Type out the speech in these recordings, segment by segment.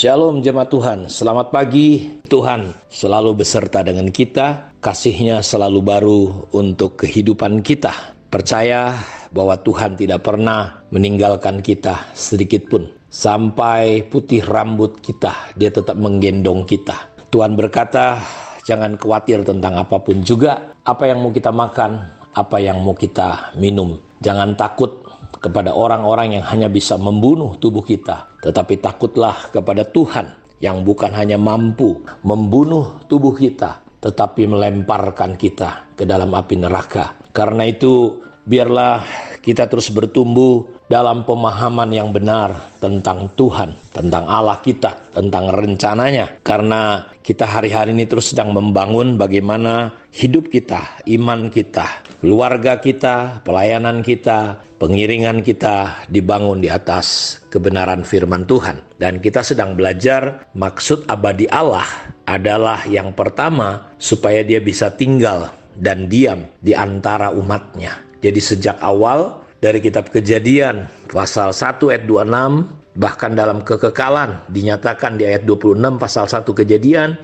Shalom jemaat Tuhan, selamat pagi. Tuhan selalu beserta dengan kita, kasih-Nya selalu baru untuk kehidupan kita. Percaya bahwa Tuhan tidak pernah meninggalkan kita sedikit pun. Sampai putih rambut kita, Dia tetap menggendong kita. Tuhan berkata, jangan khawatir tentang apapun juga, apa yang mau kita makan, apa yang mau kita minum. Jangan takut kepada orang-orang yang hanya bisa membunuh tubuh kita, tetapi takutlah kepada Tuhan yang bukan hanya mampu membunuh tubuh kita, tetapi melemparkan kita ke dalam api neraka. Karena itu, biarlah kita terus bertumbuh dalam pemahaman yang benar tentang Tuhan, tentang Allah kita, tentang rencananya. Karena kita hari-hari ini terus sedang membangun bagaimana hidup kita, iman kita, keluarga kita, pelayanan kita, pengiringan kita dibangun di atas kebenaran firman Tuhan. Dan kita sedang belajar maksud abadi Allah adalah yang pertama, supaya Dia bisa tinggal dan diam di antara umatnya. Jadi sejak awal dari kitab Kejadian pasal 1 ayat 26, bahkan dalam kekekalan dinyatakan di ayat 26 pasal 1 Kejadian,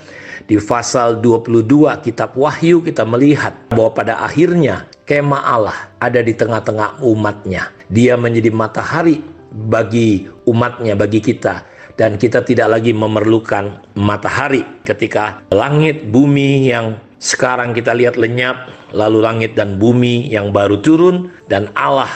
di pasal 22 kitab Wahyu kita melihat bahwa pada akhirnya kemah Allah ada di tengah-tengah umatnya. Dia menjadi matahari bagi umatnya, bagi kita. Dan kita tidak lagi memerlukan matahari ketika langit bumi yang sekarang kita lihat lenyap, lalu langit dan bumi yang baru turun, dan Allah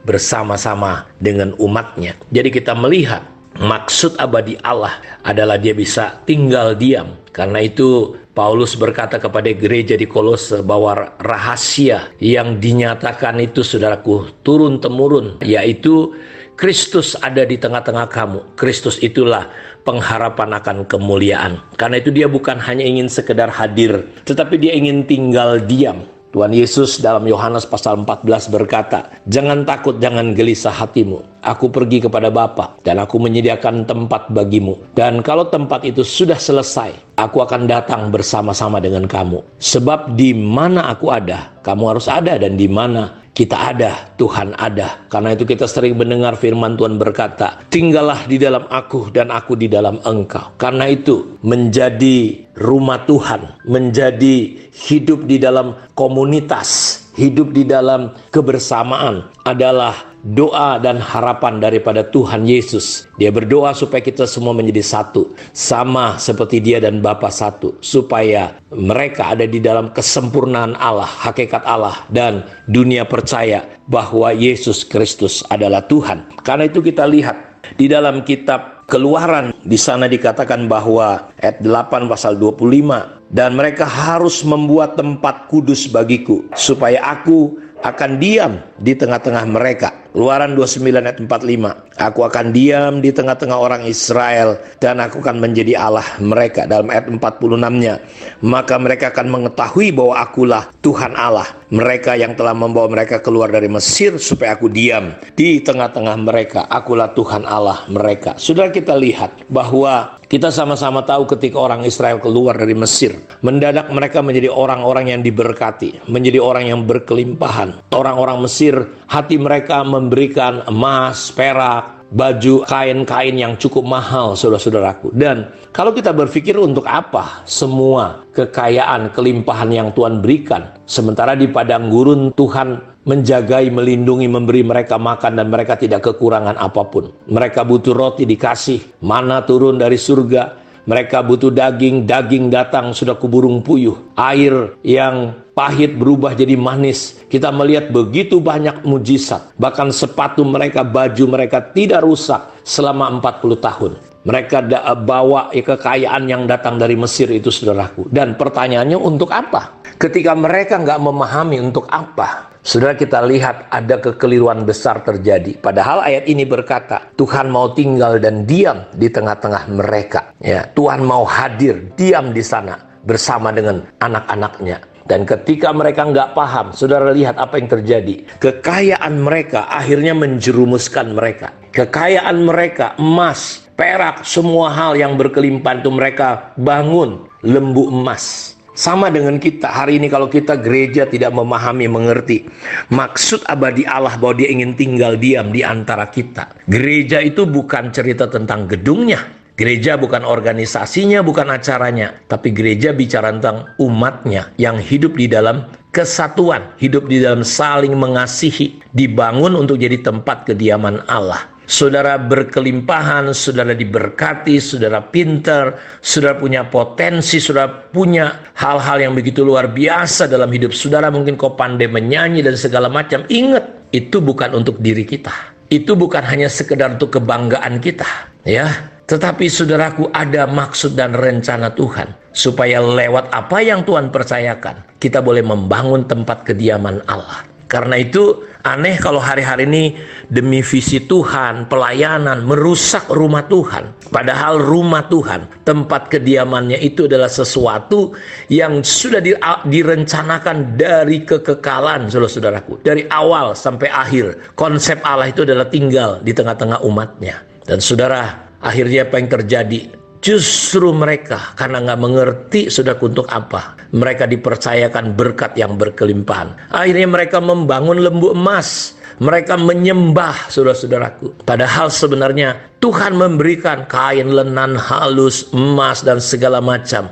bersama-sama dengan umatnya. Jadi kita melihat maksud abadi Allah adalah Dia bisa tinggal diam. Karena itu Paulus berkata kepada gereja di Kolose bahwa rahasia yang dinyatakan itu, saudaraku, turun-temurun, yaitu Kristus ada di tengah-tengah kamu. Kristus itulah pengharapan akan kemuliaan. Karena itu Dia bukan hanya ingin sekedar hadir, tetapi Dia ingin tinggal diam. Tuhan Yesus dalam Yohanes pasal 14 berkata, jangan takut, jangan gelisah hatimu. Aku pergi kepada Bapa dan aku menyediakan tempat bagimu. Dan kalau tempat itu sudah selesai, aku akan datang bersama-sama dengan kamu. Sebab di mana aku ada, kamu harus ada, dan di mana kita ada, Tuhan ada. Karena itu kita sering mendengar firman Tuhan berkata, tinggallah di dalam aku dan aku di dalam engkau. Karena itu menjadi rumah Tuhan, menjadi hidup di dalam komunitas, hidup di dalam kebersamaan adalah doa dan harapan daripada Tuhan Yesus. Dia berdoa supaya kita semua menjadi satu, sama seperti Dia dan Bapa satu, supaya mereka ada di dalam kesempurnaan Allah, hakikat Allah, dan dunia percaya bahwa Yesus Kristus adalah Tuhan. Karena itu kita lihat di dalam kitab Keluaran, di sana dikatakan bahwa ayat 8 pasal 25, dan mereka harus membuat tempat kudus bagiku, supaya aku akan diam di tengah-tengah mereka. Keluaran 29 ayat 45, aku akan diam di tengah-tengah orang Israel dan aku akan menjadi Allah mereka. Dalam ayat 46-nya, maka mereka akan mengetahui bahwa akulah Tuhan Allah mereka yang telah membawa mereka keluar dari Mesir, supaya aku diam di tengah-tengah mereka. Akulah Tuhan Allah mereka. Sudah kita lihat bahwa kita sama-sama tahu ketika orang Israel keluar dari Mesir, mendadak mereka menjadi orang-orang yang diberkati, menjadi orang yang berkelimpahan. Orang-orang Mesir, hati mereka memberikan emas, perak, baju, kain-kain yang cukup mahal, saudara-saudaraku. Dan kalau kita berpikir untuk apa semua kekayaan, kelimpahan yang Tuhan berikan, sementara di padang gurun Tuhan menjagai, melindungi, memberi mereka makan, dan mereka tidak kekurangan apapun. Mereka butuh roti, dikasih, mana turun dari surga. Mereka butuh daging, daging datang sudah kuburung puyuh. Air yang pahit berubah jadi manis. Kita melihat begitu banyak mujizat. Bahkan sepatu mereka, baju mereka tidak rusak selama 40 tahun. Mereka bawa kekayaan yang datang dari Mesir itu, saudaraku. Dan pertanyaannya, untuk apa? Ketika mereka nggak memahami untuk apa, saudara, kita lihat ada kekeliruan besar terjadi. Padahal ayat ini berkata, Tuhan mau tinggal dan diam di tengah-tengah mereka. Ya, Tuhan mau hadir, diam di sana bersama dengan anak-anaknya. Dan ketika mereka nggak paham, saudara lihat apa yang terjadi. Kekayaan mereka akhirnya menjerumuskan mereka. Kekayaan mereka, emas, perak, semua hal yang berkelimpahan itu mereka bangun lembu emas. Sama dengan kita hari ini, kalau kita gereja tidak memahami, mengerti maksud abadi Allah bahwa Dia ingin tinggal diam di antara kita. Gereja itu bukan cerita tentang gedungnya. Gereja bukan organisasinya, bukan acaranya, tapi gereja bicara tentang umatnya yang hidup di dalam kesatuan, hidup di dalam saling mengasihi, dibangun untuk jadi tempat kediaman Allah. Saudara berkelimpahan, saudara diberkati, saudara pintar, saudara punya potensi, saudara punya hal-hal yang begitu luar biasa dalam hidup saudara. Mungkin kau pandai menyanyi dan segala macam. Ingat, itu bukan untuk diri kita. Itu bukan hanya sekedar untuk kebanggaan kita, ya. Tetapi saudaraku, ada maksud dan rencana Tuhan supaya lewat apa yang Tuhan percayakan, kita boleh membangun tempat kediaman Allah. Karena itu aneh kalau hari-hari ini demi visi Tuhan, pelayanan, merusak rumah Tuhan. Padahal rumah Tuhan, tempat kediamannya itu adalah sesuatu yang sudah direncanakan dari kekekalan, saudara-saudaraku. Dari awal sampai akhir, konsep Allah itu adalah tinggal di tengah-tengah umatnya. Dan saudara, akhirnya apa yang terjadi? Justru mereka karena nggak mengerti sudah untuk apa, mereka dipercayakan berkat yang berkelimpahan. Akhirnya mereka membangun lembu emas, mereka menyembah, saudara-saudaraku. Padahal sebenarnya Tuhan memberikan kain lenan halus, emas dan segala macam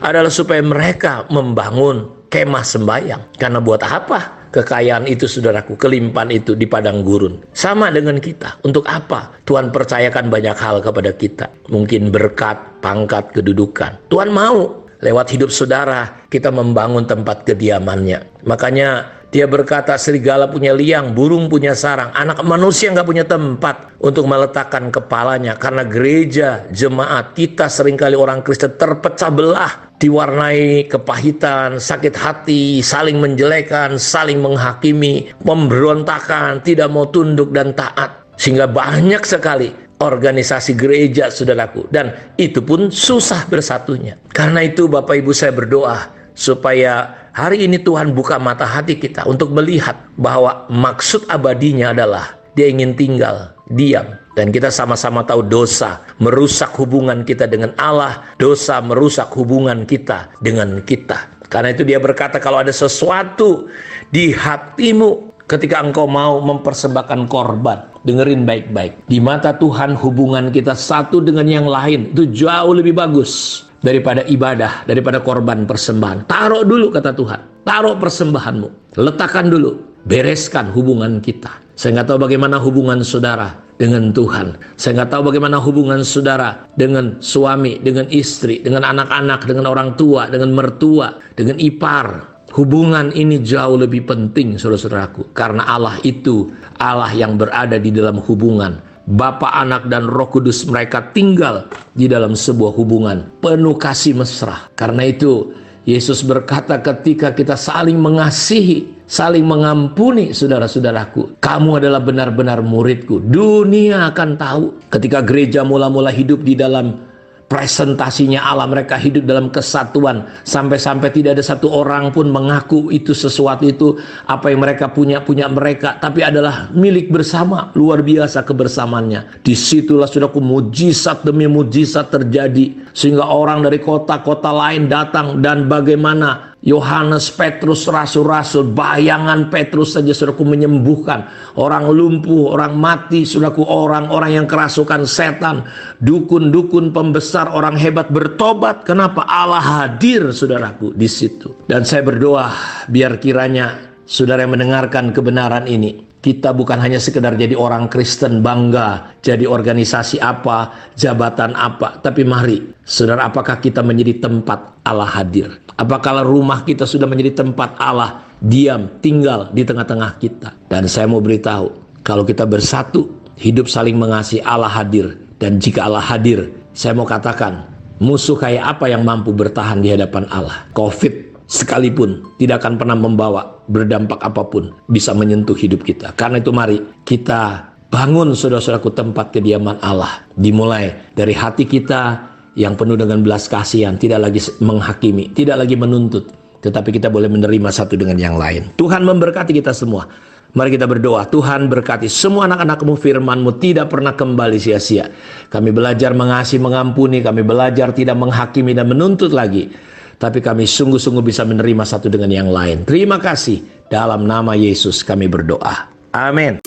adalah supaya mereka membangun kemah sembahyang. Karena buat apa? Kekayaan itu, saudaraku, kelimpahan itu di padang gurun. Sama dengan kita. Untuk apa? Tuhan percayakan banyak hal kepada kita. Mungkin berkat, pangkat, kedudukan. Tuhan mau lewat hidup saudara kita membangun tempat kediamannya. Makanya dia berkata, serigala punya liang, burung punya sarang, anak manusia nggak punya tempat untuk meletakkan kepalanya. Karena gereja, jemaat kita seringkali orang Kristen terpecah belah, diwarnai kepahitan, sakit hati, saling menjelekan, saling menghakimi, memberontakan, tidak mau tunduk dan taat. Sehingga banyak sekali organisasi gereja, saudaraku, dan itu pun susah bersatunya. Karena itu Bapak Ibu, saya berdoa supaya hari ini Tuhan buka mata hati kita untuk melihat bahwa maksud abadinya adalah dia ingin tinggal, diam. Dan kita sama-sama tahu dosa merusak hubungan kita dengan Allah, dosa merusak hubungan kita dengan kita. Karena itu dia berkata, kalau ada sesuatu di hatimu ketika engkau mau mempersembahkan korban, dengerin baik-baik. Di mata Tuhan hubungan kita satu dengan yang lain itu jauh lebih bagus daripada ibadah, daripada korban persembahan. Taruh dulu, kata Tuhan. Taruh persembahanmu. Letakkan dulu. Bereskan hubungan kita. Saya nggak tahu bagaimana hubungan saudara dengan Tuhan. Saya nggak tahu bagaimana hubungan saudara dengan suami, dengan istri, dengan anak-anak, dengan orang tua, dengan mertua, dengan ipar. Hubungan ini jauh lebih penting, saudara-saudaraku. Karena Allah itu Allah yang berada di dalam hubungan. Bapa, Anak, dan Roh Kudus, mereka tinggal di dalam sebuah hubungan penuh kasih mesra. Karena itu Yesus berkata, ketika kita saling mengasihi, saling mengampuni, saudara-saudaraku, kamu adalah benar-benar muridku. Dunia akan tahu. Ketika gereja mula-mula hidup di dalam presentasinya Allah, mereka hidup dalam kesatuan, sampai-sampai tidak ada satu orang pun mengaku itu sesuatu itu apa yang mereka punya mereka, tapi adalah milik bersama. Luar biasa kebersamaannya. Disitulah, saudaraku, mujizat demi mujizat terjadi, sehingga orang dari kota-kota lain datang. Dan bagaimana Yohanes, Petrus, rasul-rasul, bayangan Petrus saja, saudaraku, menyembuhkan orang lumpuh, orang mati, saudaraku, orang-orang yang kerasukan setan, dukun-dukun, pembesar, orang hebat bertobat. Kenapa? Allah hadir, saudaraku, di situ. Dan saya berdoa biar kiranya saudara yang mendengarkan kebenaran ini, kita bukan hanya sekedar jadi orang Kristen bangga, jadi organisasi apa, jabatan apa, tapi mari, saudara, apakah kita menjadi tempat Allah hadir? Apakah rumah kita sudah menjadi tempat Allah diam, tinggal di tengah-tengah kita? Dan saya mau beritahu, kalau kita bersatu, hidup saling mengasihi, Allah hadir. Dan jika Allah hadir, saya mau katakan, musuh kayak apa yang mampu bertahan di hadapan Allah? Covid sekalipun tidak akan pernah membawa berdampak apapun bisa menyentuh hidup kita. Karena itu mari kita bangun, saudara-saudaraku, tempat kediaman Allah. Dimulai dari hati kita yang penuh dengan belas kasihan, tidak lagi menghakimi, tidak lagi menuntut, tetapi kita boleh menerima satu dengan yang lain. Tuhan memberkati kita semua. Mari kita berdoa. Tuhan berkati semua anak-anak-Mu, firman-Mu tidak pernah kembali sia-sia. Kami belajar mengasihi, mengampuni, kami belajar tidak menghakimi dan menuntut lagi, tapi kami sungguh-sungguh bisa menerima satu dengan yang lain. Terima kasih. Dalam nama Yesus kami berdoa. Amin.